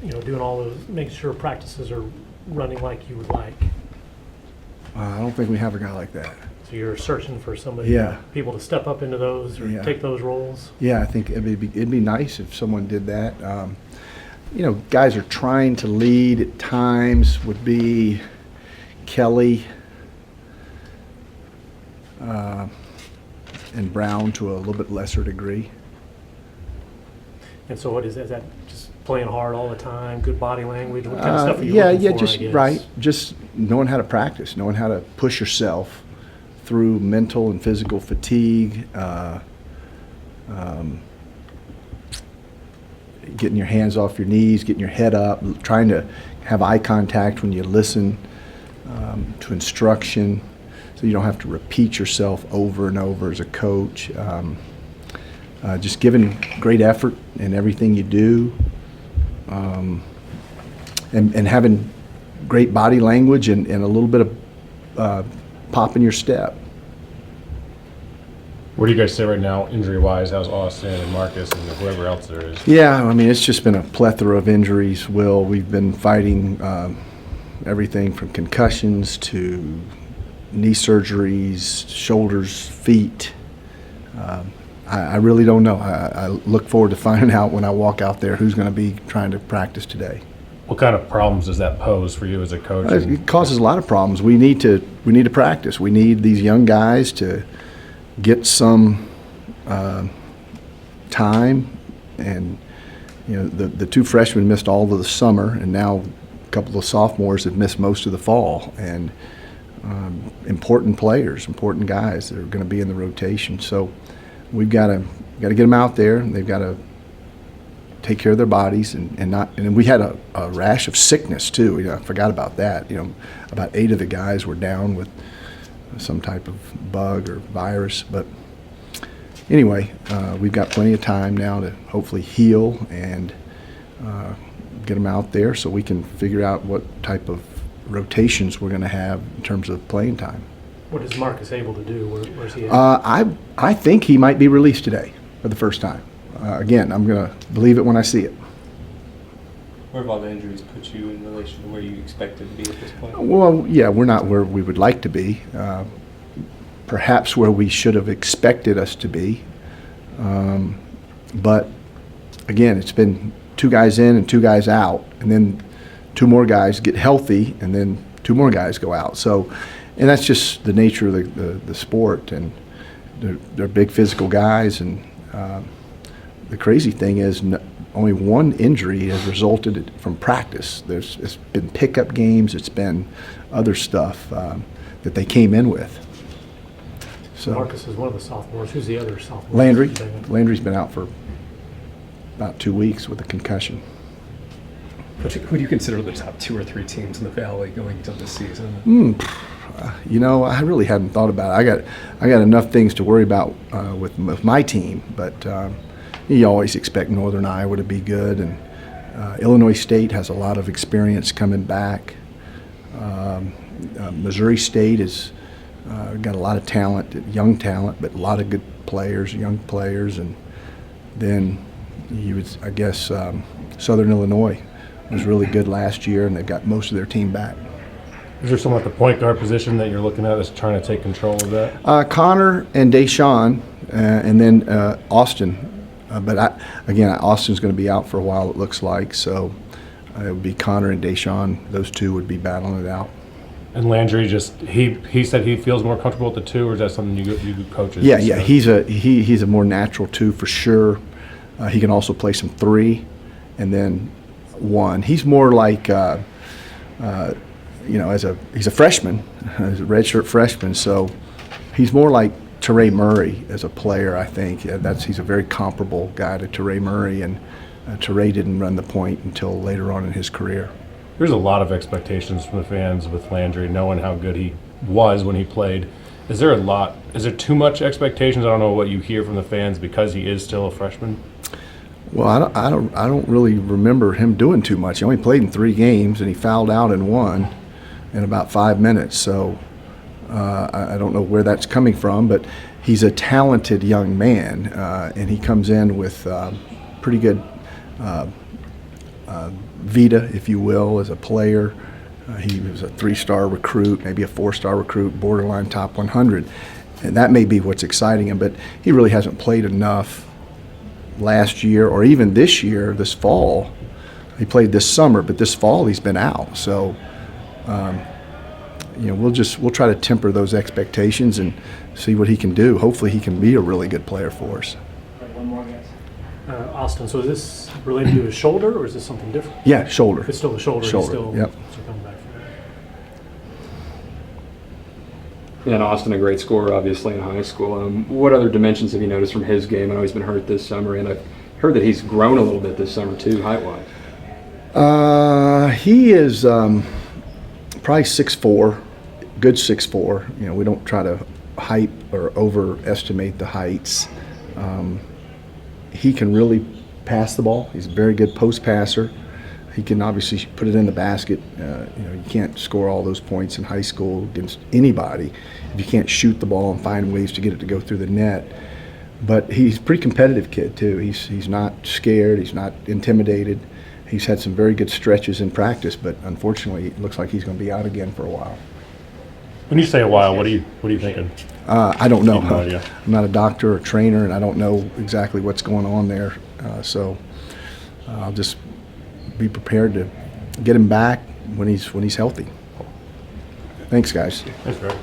doing all those, making sure practices are running like you would like? I don't think we have a guy like that. So you're searching for somebody, Yeah. people to step up into those or Yeah. take those roles? Yeah, I think it'd be nice if someone did that. Guys are trying to lead at times would be Kelly and Brown to a little bit lesser degree. And so what is that just playing hard all the time, good body language? What kind of stuff are you looking for, just I guess? right. Just knowing how to practice, knowing how to push yourself through mental and physical fatigue, getting your hands off your knees, getting your head up, trying to have eye contact when you listen to instruction, so you don't have to repeat yourself over and over as a coach. Just giving great effort in everything you do, and having great body language and a little bit of pop in your step. Where do you guys sit right now, injury-wise? How's Austin and Marcus and whoever else there is? Yeah, I mean, it's just been a plethora of injuries, Will. We've been fighting everything from concussions to knee surgeries, shoulders, feet. I really don't know. I look forward to finding out when I walk out there who's going to be trying to practice today. What kind of problems does that pose for you as a coach? It causes a lot of problems. We need to practice. We need these young guys to get some time, and the two freshmen missed all of the summer, and now a couple of sophomores have missed most of the fall, and important players, important guys that are going to be in the rotation. So we've got to get them out there, and they've got to take care of their bodies and we had a rash of sickness too. I forgot about that. About 8 of the guys were down with some type of bug or virus, but anyway, we've got plenty of time now to hopefully heal and get them out there so we can figure out what type of rotations we're going to have in terms of playing time. What is Marcus able to do? Where's he at? I think he might be released today for the first time. Again, I'm going to believe it when I see it. Where have all the injuries put you in relation to where you expected to be at this point? Well, yeah, we're not where we would like to be. Perhaps where we should have expected us to be. But again, it's been 2 guys in and 2 guys out, and then 2 more guys get healthy, and then 2 more guys go out. So, and that's just the nature of the sport, and they're big physical guys, and the crazy thing is only 1 injury has resulted from practice. It's been pickup games, it's been other stuff that they came in with. So Marcus is one of the sophomores. Who's the other sophomore? Landry's been out for about 2 weeks with a concussion. Who do you consider the top 2 or 3 teams in the Valley going into this season? I really hadn't thought about it. I got enough things to worry about with my team, but you always expect Northern Iowa to be good, and Illinois State has a lot of experience coming back. Missouri State has got a lot of talent, young talent, but a lot of good players, young players, and then I guess Southern Illinois was really good last year, and they've got most of their team back. Is there someone at the point guard position that you're looking at that's trying to take control of that? Connor and Deshaun, and then Austin. But Austin's going to be out for a while, it looks like. So it would be Connor and Deshaun. Those 2 would be battling it out. And Landry he said he feels more comfortable with the 2, or is that something you coaches? Yeah. He's a more natural 2 for sure. He can also play some 3, and then 1. He's more like he's a freshman, he's a redshirt freshman, so he's more like Teray Murray as a player, I think. He's a very comparable guy to Teray Murray, and Teray didn't run the point until later on in his career. There's a lot of expectations from the fans with Landry, knowing how good he was when he played. Is there too much expectations? I don't know what you hear from the fans because he is still a freshman. Well, I don't really remember him doing too much. He only played in 3 games, and he fouled out in 1 in about 5 minutes. So I don't know where that's coming from, but he's a talented young man, and he comes in with pretty good Vita, if you will, as a player. He was a 3-star recruit, maybe a 4-star recruit, borderline top 100. And that may be what's exciting him, but he really hasn't played enough last year or even this year, this fall. He played this summer, but this fall he's been out. So, we'll try to temper those expectations and see what he can do. Hopefully he can be a really good player for us. Austin, so is this related to his shoulder, or is this something different? Yeah, shoulder. If it's still the shoulder, Shoulder, he's still, yep. still coming back from that. And Austin, a great scorer, obviously, in high school. What other dimensions have you noticed from his game? I know he's been hurt this summer, and I've heard that he's grown a little bit this summer, too, height-wise. He is probably 6'4", good 6'4". We don't try to hype or overestimate the heights. He can really pass the ball. He's a very good post passer. He can obviously put it in the basket. You can't score all those points in high school against anybody if you can't shoot the ball and find ways to get it to go through the net. But he's a pretty competitive kid too. He's not scared. He's not intimidated. He's had some very good stretches in practice, but unfortunately, it looks like he's going to be out again for a while. When you say a while, what are you thinking? I don't know. You have no idea. I'm not a doctor or trainer, and I don't know exactly what's going on there. So I'll just be prepared to get him back when he's healthy. Thanks, guys. Thanks, Greg.